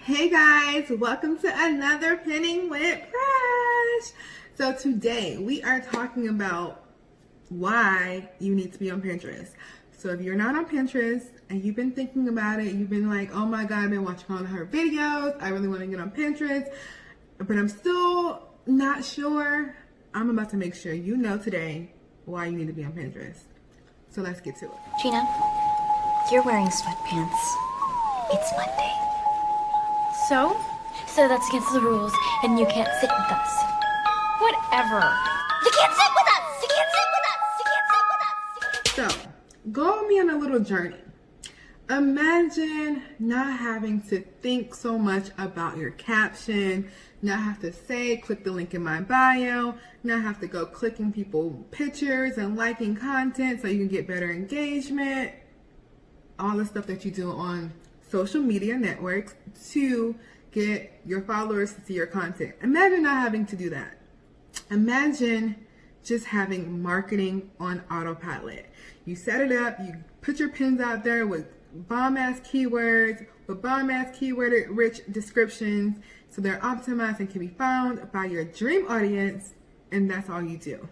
Hey guys, welcome to another Pinning with Presh. So today we are talking about why you need to be on Pinterest. So if you're not on Pinterest and you've been thinking about it, you've been like, oh my God, I've been watching all of her videos, I really want to get on Pinterest, but I'm still not sure, I'm about to make sure you know today why you need to be on Pinterest. So let's get to it. Gina, you're wearing sweatpants. It's Monday. So? So that's against the rules, and you can't sit with us. Whatever. You can't sit with us! You can't sit with us! You can't sit with us! So, go with me on a little journey. Imagine not having to think so much about your caption, not have to say, click the link in my bio, not have to go clicking people pictures and liking content so you can get better engagement, all the stuff that you do on social media networks to get your followers to see your content. Imagine not having to do that. Imagine just having marketing on autopilot. You set it up, you put your pins out there with bomb-ass keywords, with bomb-ass keyword-rich descriptions, so they're optimized and can be found by your dream audience, and that's all you do.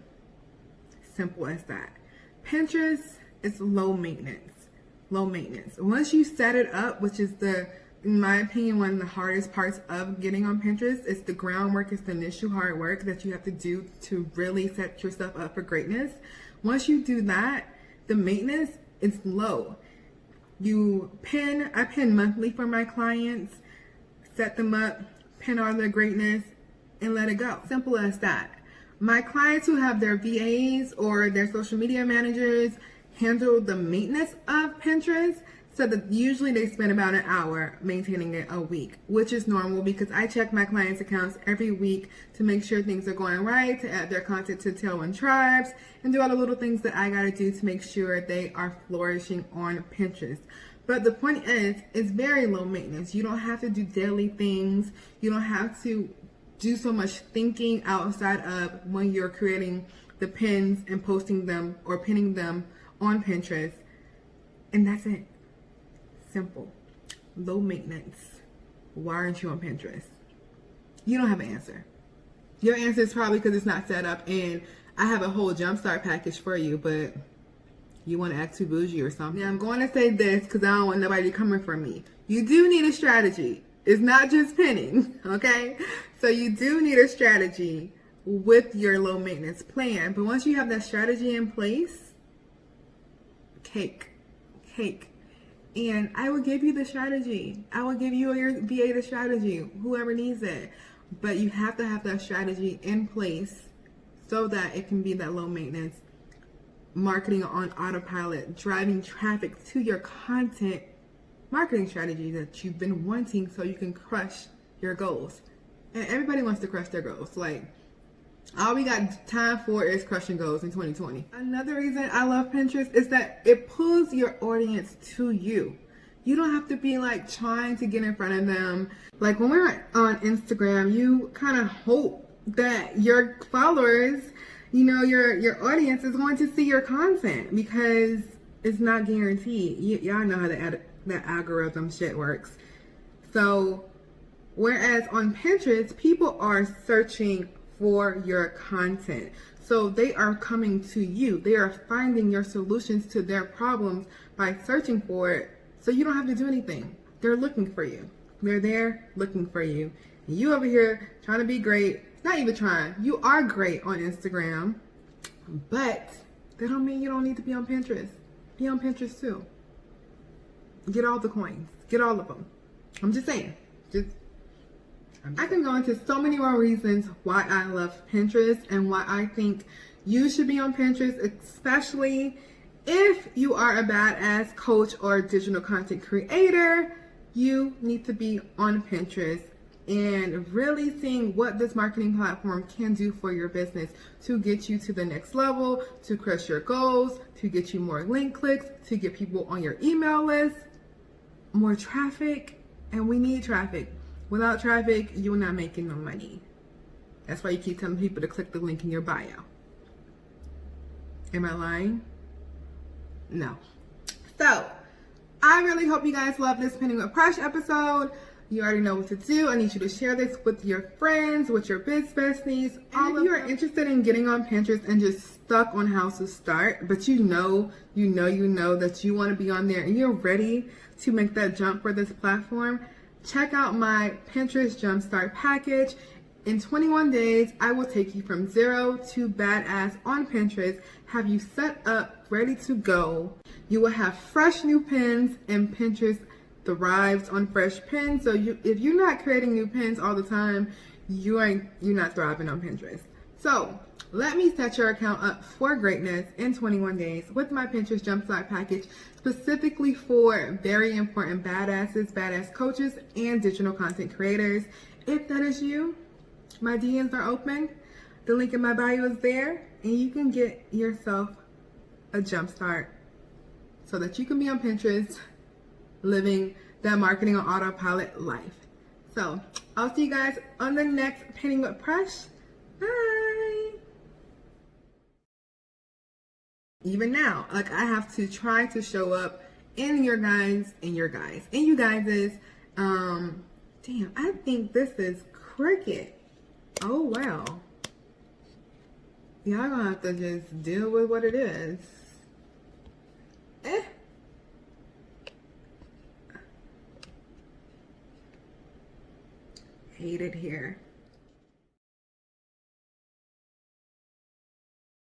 Simple as that. Pinterest is low maintenance. Low maintenance. Once you set it up, which is in my opinion, one of the hardest parts of getting on Pinterest, it's the groundwork, it's the initial hard work that you have to do to really set yourself up for greatness. Once you do that, the maintenance is low. I pin monthly for my clients, set them up, pin all their greatness, and let it go. Simple as that. My clients who have their VAs or their social media managers handle the maintenance of Pinterest, so that usually they spend about an hour maintaining it a week, which is normal because I check my clients' accounts every week to make sure things are going right, to add their content to Tailwind Tribes, and do all the little things that I gotta do to make sure they are flourishing on Pinterest. But the point is, it's very low maintenance. You don't have to do daily things. You don't have to do so much thinking outside of when you're creating the pins and posting them or pinning them on Pinterest, and that's it. Simple. Low maintenance. Why aren't you on Pinterest? You don't have an answer. Your answer is probably because it's not set up, and I have a whole jumpstart package for you, but you want to act too bougie or something. Now, I'm going to say this because I don't want nobody coming for me. You do need a strategy. It's not just pinning, okay? So you do need a strategy with your low maintenance plan, but once you have that strategy in place, cake. And I will give you the strategy. I will give you or your VA the strategy, whoever needs it. But you have to have that strategy in place so that it can be that low maintenance marketing on autopilot, driving traffic to your content marketing strategy that you've been wanting so you can crush your goals. And everybody wants to crush their goals. Like, all we got time for is crushing goals in 2020. Another reason I love Pinterest is that it pulls your audience to you. You don't have to be like trying to get in front of them. Like when we're on Instagram, you kind of hope that your followers, your audience is going to see your content because it's not guaranteed. Y'all know how that algorithm shit works. So whereas on Pinterest, people are searching for your content. So they are coming to you. They are finding your solutions to their problems by searching for it. So you don't have to do anything. They're looking for you. They're there looking for you. And you over here trying to be great. Not even trying. You are great on Instagram, but that don't mean you don't need to be on Pinterest. Be on Pinterest too. Get all the coins. Get all of them. I'm just saying. I can go into so many more reasons why I love Pinterest and why I think you should be on Pinterest, especially if you are a badass coach or digital content creator. You need to be on Pinterest and really seeing what this marketing platform can do for your business to get you to the next level, to crush your goals, to get you more link clicks, to get people on your email list, more traffic, and we need traffic. Without traffic, you're not making no money. That's why you keep telling people to click the link in your bio. Am I lying? No. So, I really hope you guys love this Pinning with Presh episode. You already know what to do. I need you to share this with your friends, with your biz besties. And if you are interested in getting on Pinterest and just stuck on how to start, but you know that you want to be on there and you're ready to make that jump for this platform, check out my Pinterest Jumpstart package. In 21 days, I will take you from zero to badass on Pinterest, have you set up, ready to go. You will have fresh new pins, and Pinterest thrives on fresh pins. So if you're not creating new pins all the time, you're not thriving on Pinterest. So let me set your account up for greatness in 21 days with my Pinterest Jumpstart package, specifically for very important badasses, badass coaches, and digital content creators. If that is you, my DMs are open. The link in my bio is there, and you can get yourself a jumpstart so that you can be on Pinterest living that marketing on autopilot life. So I'll see you guys on the next Painting with Presh. Bye. Even now, like, I have to try to show up in you guys' damn, I think this is cricket. Oh wow. Y'all gonna have to just deal with what it is. Hate it here.